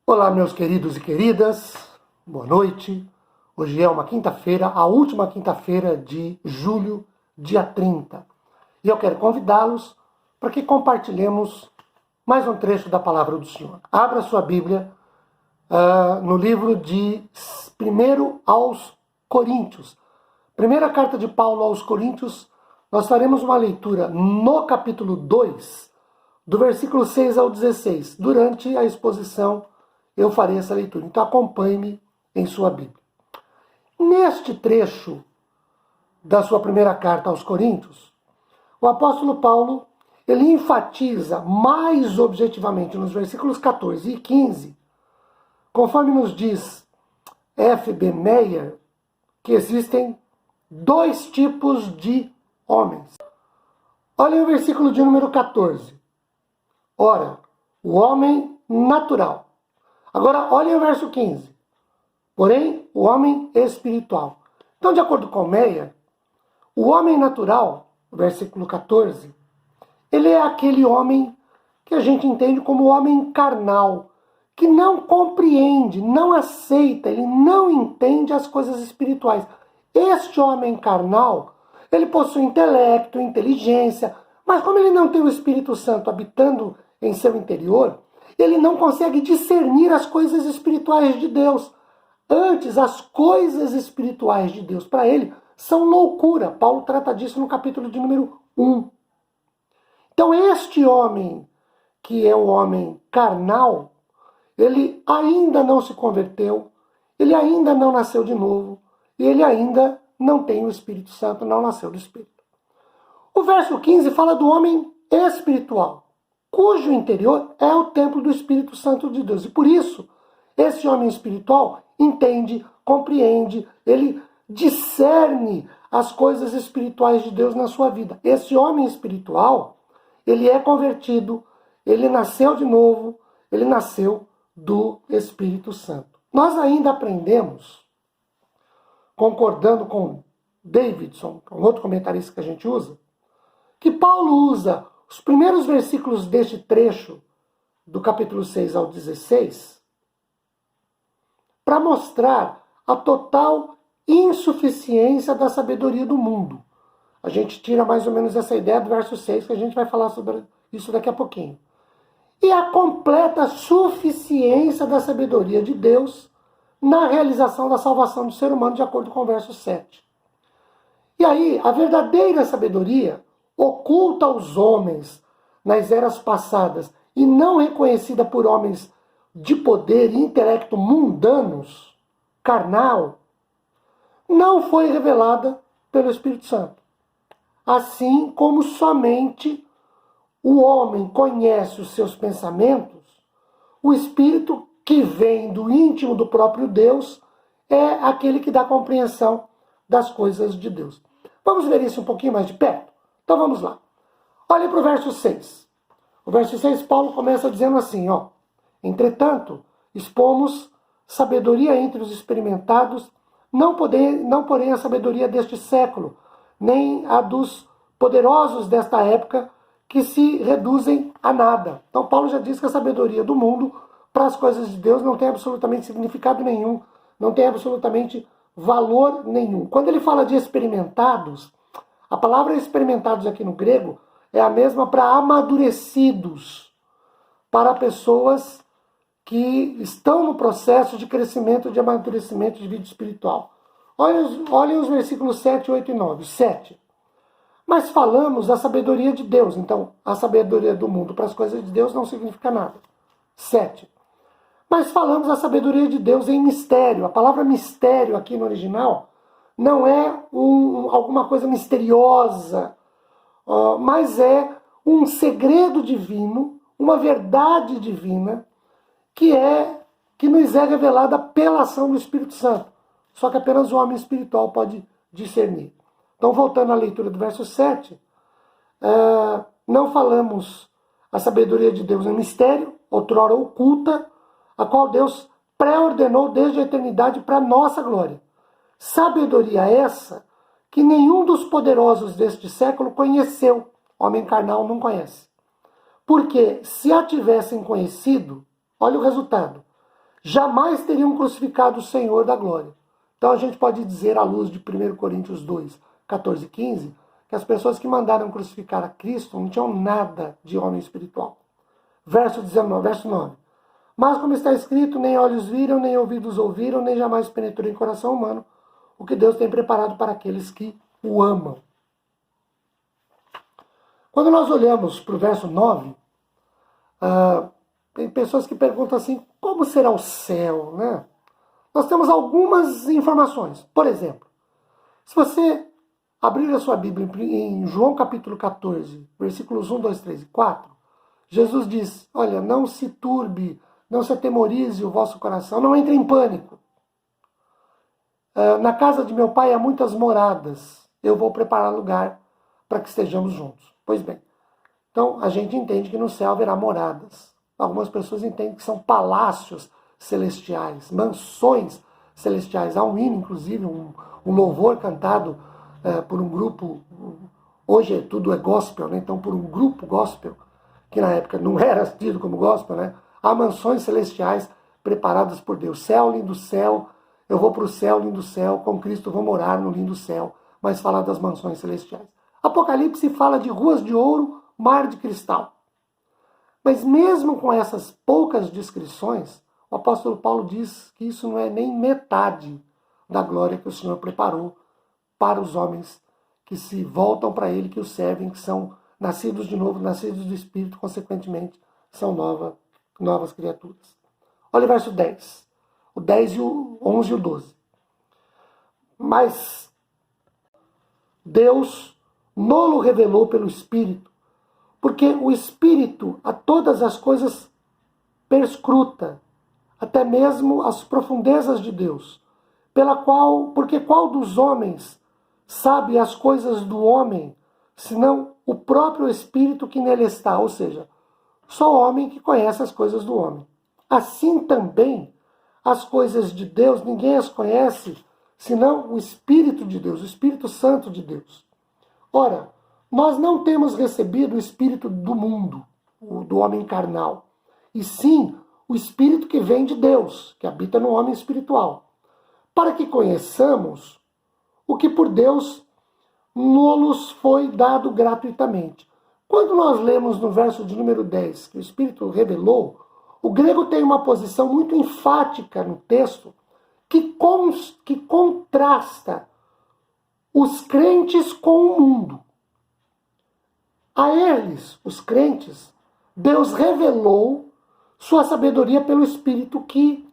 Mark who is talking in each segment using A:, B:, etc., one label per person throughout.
A: Olá, meus queridos e queridas, boa noite. Hoje é uma quinta-feira, a última quinta-feira de julho, dia 30. E eu quero convidá-los para que compartilhemos mais um trecho da palavra do Senhor. Abra sua Bíblia no livro de 1 aos Coríntios. Primeira carta de Paulo aos Coríntios, nós faremos uma leitura no capítulo 2, do versículo 6 ao 16, durante a exposição. Eu farei essa leitura. Então acompanhe-me em sua Bíblia. Neste trecho da sua primeira carta aos Coríntios, o apóstolo Paulo, ele enfatiza mais objetivamente nos versículos 14 e 15, conforme nos diz F.B. Meyer, que existem dois tipos de homens. Olhem o versículo de número 14. Ora, o homem natural. Agora, olhem o verso 15. Porém, o homem espiritual. Então, de acordo com Meyer, o homem natural, versículo 14, ele é aquele homem que a gente entende como homem carnal, que não compreende, não aceita, ele não entende as coisas espirituais. Este homem carnal, ele possui intelecto, inteligência, mas como ele não tem o Espírito Santo habitando em seu interior, ele não consegue discernir as coisas espirituais de Deus. Antes, as coisas espirituais de Deus, para ele, são loucura. Paulo trata disso no capítulo de número 1. Então, este homem, que é o homem carnal, ele ainda não se converteu, ele ainda não nasceu de novo, e ele ainda não tem o Espírito Santo, não nasceu do Espírito. O verso 15 fala do homem espiritual, cujo interior é o templo do Espírito Santo de Deus. E por isso, esse homem espiritual entende, compreende, ele discerne as coisas espirituais de Deus na sua vida. Esse homem espiritual, ele é convertido, ele nasceu de novo, ele nasceu do Espírito Santo. Nós ainda aprendemos, concordando com Davidson, um outro comentarista que a gente usa, que Paulo usa os primeiros versículos deste trecho, do capítulo 6 ao 16, para mostrar a total insuficiência da sabedoria do mundo. A gente tira mais ou menos essa ideia do verso 6, que a gente vai falar sobre isso daqui a pouquinho. E a completa suficiência da sabedoria de Deus na realização da salvação do ser humano, de acordo com o verso 7. E aí, a verdadeira sabedoria, oculta aos homens nas eras passadas e não reconhecida por homens de poder e intelecto mundanos, carnal, não foi revelada pelo Espírito Santo. Assim como somente o homem conhece os seus pensamentos, o Espírito que vem do íntimo do próprio Deus é aquele que dá compreensão das coisas de Deus. Vamos ver isso um pouquinho mais de perto? Então vamos lá. Olhem para o verso 6. O verso 6, Paulo começa dizendo assim, ó. Entretanto, expomos sabedoria entre os experimentados, não porém a sabedoria deste século, nem a dos poderosos desta época, que se reduzem a nada. Então Paulo já diz que a sabedoria do mundo para as coisas de Deus não tem absolutamente significado nenhum, não tem absolutamente valor nenhum. Quando ele fala de experimentados, a palavra experimentados aqui no grego é a mesma para amadurecidos, para pessoas que estão no processo de crescimento, de amadurecimento de vida espiritual. Olhem os versículos 7, 8 e 9. 7. Mas falamos da sabedoria de Deus. Então, a sabedoria do mundo para as coisas de Deus não significa nada. 7. Mas falamos da sabedoria de Deus em mistério. A palavra mistério aqui no original não é alguma coisa misteriosa, mas é um segredo divino, uma verdade divina, que nos é revelada pela ação do Espírito Santo. Só que apenas o homem espiritual pode discernir. Então, voltando à leitura do verso 7, não falamos a sabedoria de Deus em mistério, outrora oculta, a qual Deus pré-ordenou desde a eternidade para nossa glória. Sabedoria essa que nenhum dos poderosos deste século conheceu. Homem carnal não conhece. Porque se a tivessem conhecido, olha o resultado. jamais teriam crucificado o Senhor da glória. Então a gente pode dizer, à luz de 1 Coríntios 2, 14 e 15, que as pessoas que mandaram crucificar a Cristo não tinham nada de homem espiritual. Verso 9. Mas como está escrito, nem olhos viram, nem ouvidos ouviram, nem jamais penetrou em coração humano o que Deus tem preparado para aqueles que o amam. Quando nós olhamos para o verso 9, tem pessoas que perguntam assim, como será o céu, né? Nós temos algumas informações. Por exemplo, se você abrir a sua Bíblia em João capítulo 14, versículos 1, 2, 3 e 4, Jesus diz, olha, não se turbe, não se atemorize o vosso coração, não entre em pânico. Na casa de meu pai há muitas moradas, eu vou preparar lugar para que estejamos juntos. Pois bem, então a gente entende que no céu haverá moradas. Algumas pessoas entendem que são palácios celestiais, mansões celestiais. Há um hino, inclusive, um louvor cantado por um grupo, hoje tudo é gospel, né? Então por um grupo gospel, que na época não era tido como gospel, né? Há mansões celestiais preparadas por Deus. Céu, lindo céu, eu vou para o céu, lindo céu, com Cristo vou morar no lindo céu. Mas fala das mansões celestiais. Apocalipse fala de ruas de ouro, mar de cristal. Mas mesmo com essas poucas descrições, o apóstolo Paulo diz que isso não é nem metade da glória que o Senhor preparou para os homens que se voltam para Ele, que o servem, que são nascidos de novo, nascidos do Espírito, consequentemente, são novas criaturas. Olha o verso 10. O 10, o 11 e o 12. Mas Deus nolo revelou pelo Espírito, porque o Espírito a todas as coisas perscruta, até mesmo as profundezas de Deus, porque qual dos homens sabe as coisas do homem, senão o próprio Espírito que nele está, ou seja, só o homem que conhece as coisas do homem. Assim também, as coisas de Deus, ninguém as conhece, senão o Espírito de Deus, o Espírito Santo de Deus. Ora, nós não temos recebido o Espírito do mundo, do homem carnal, e sim o Espírito que vem de Deus, que habita no homem espiritual, para que conheçamos o que por Deus nos foi dado gratuitamente. Quando nós lemos no verso de número 10 que o Espírito revelou, o grego tem uma posição muito enfática no texto que contrasta os crentes com o mundo. A eles, os crentes, Deus revelou sua sabedoria pelo Espírito que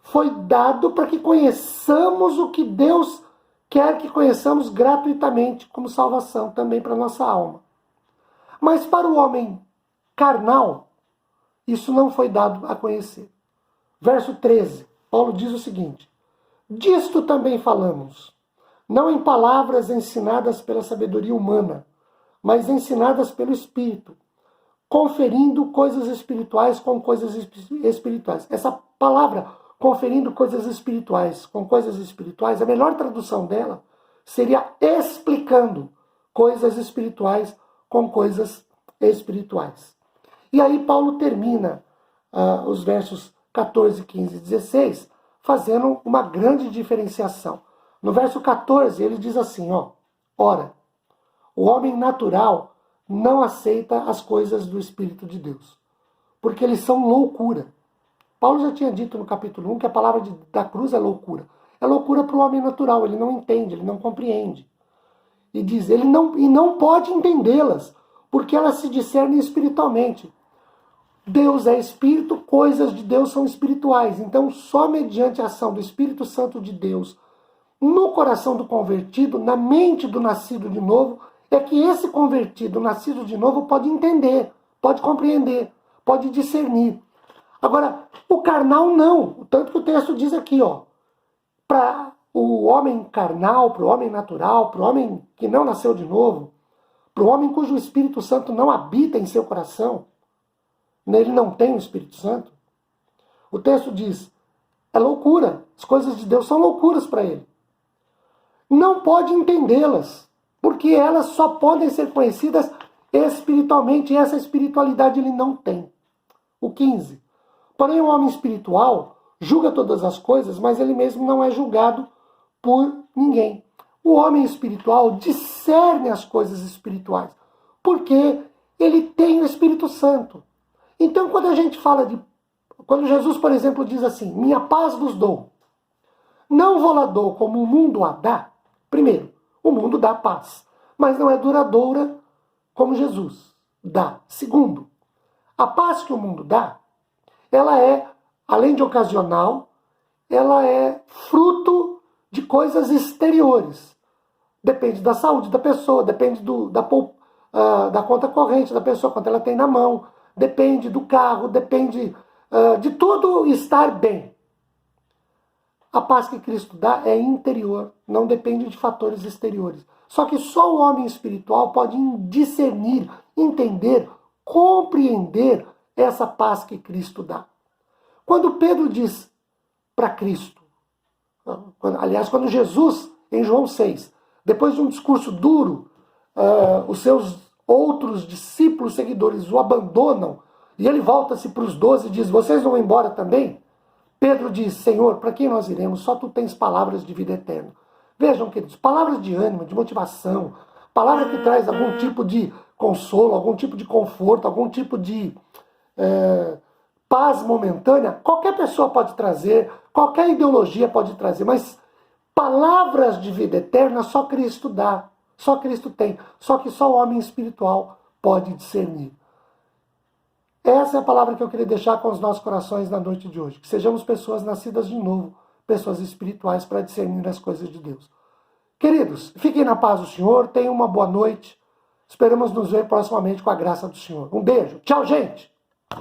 A: foi dado para que conheçamos o que Deus quer que conheçamos gratuitamente como salvação também para a nossa alma. Mas para o homem carnal, isso não foi dado a conhecer. Verso 13, Paulo diz o seguinte: disto também falamos, não em palavras ensinadas pela sabedoria humana, mas ensinadas pelo Espírito, conferindo coisas espirituais com coisas espirituais. Essa palavra, conferindo coisas espirituais com coisas espirituais, a melhor tradução dela seria explicando coisas espirituais com coisas espirituais. E aí Paulo termina os versos 14, 15 e 16 fazendo uma grande diferenciação. No verso 14 ele diz assim, ora, o homem natural não aceita as coisas do Espírito de Deus, porque eles são loucura. Paulo já tinha dito no capítulo 1 que a palavra da cruz é loucura. É loucura para o homem natural, ele não entende, ele não compreende. E diz, ele não pode entendê-las, porque elas se discernem espiritualmente. Deus é Espírito, coisas de Deus são espirituais. Então, só mediante a ação do Espírito Santo de Deus no coração do convertido, na mente do nascido de novo, é que esse convertido, nascido de novo, pode entender, pode compreender, pode discernir. Agora, o carnal não. Tanto que o texto diz aqui, para o homem carnal, para o homem natural, para o homem que não nasceu de novo, para o homem cujo Espírito Santo não habita em seu coração, nele não tem o Espírito Santo, o texto diz, é loucura. As coisas de Deus são loucuras para ele. Não pode entendê-las, porque elas só podem ser conhecidas espiritualmente, e essa espiritualidade ele não tem. O 15. Porém, o homem espiritual julga todas as coisas, mas ele mesmo não é julgado por ninguém. O homem espiritual discerne as coisas espirituais, porque ele tem o Espírito Santo. Então, quando a gente fala de... Quando Jesus, por exemplo, diz assim, minha paz vos dou, não vou lá dou como o mundo a dá. Primeiro, o mundo dá paz, mas não é duradoura como Jesus dá. Segundo, a paz que o mundo dá, ela é, além de ocasional, ela é fruto de coisas exteriores. Depende da saúde da pessoa, depende da conta corrente da pessoa, quanto ela tem na mão, depende do carro, depende de tudo estar bem. A paz que Cristo dá é interior, não depende de fatores exteriores. Só que só o homem espiritual pode discernir, entender, compreender essa paz que Cristo dá. Quando Pedro diz para Cristo, quando Jesus, em João 6, depois de um discurso duro, os seus outros discípulos, seguidores, o abandonam, e ele volta-se para os 12 e diz, vocês vão embora também? Pedro diz, Senhor, para quem nós iremos? Só tu tens palavras de vida eterna. Vejam, queridos, palavras de ânimo, de motivação, palavra que traz algum tipo de consolo, algum tipo de conforto, algum tipo de paz momentânea, qualquer pessoa pode trazer, qualquer ideologia pode trazer, mas palavras de vida eterna só Cristo dá, só Cristo tem, só que só o homem espiritual pode discernir. Essa é a palavra que eu queria deixar com os nossos corações na noite de hoje. Que sejamos pessoas nascidas de novo, pessoas espirituais para discernir as coisas de Deus. Queridos, fiquem na paz do Senhor, tenham uma boa noite. Esperamos nos ver proximamente com a graça do Senhor. Um beijo. Tchau, gente!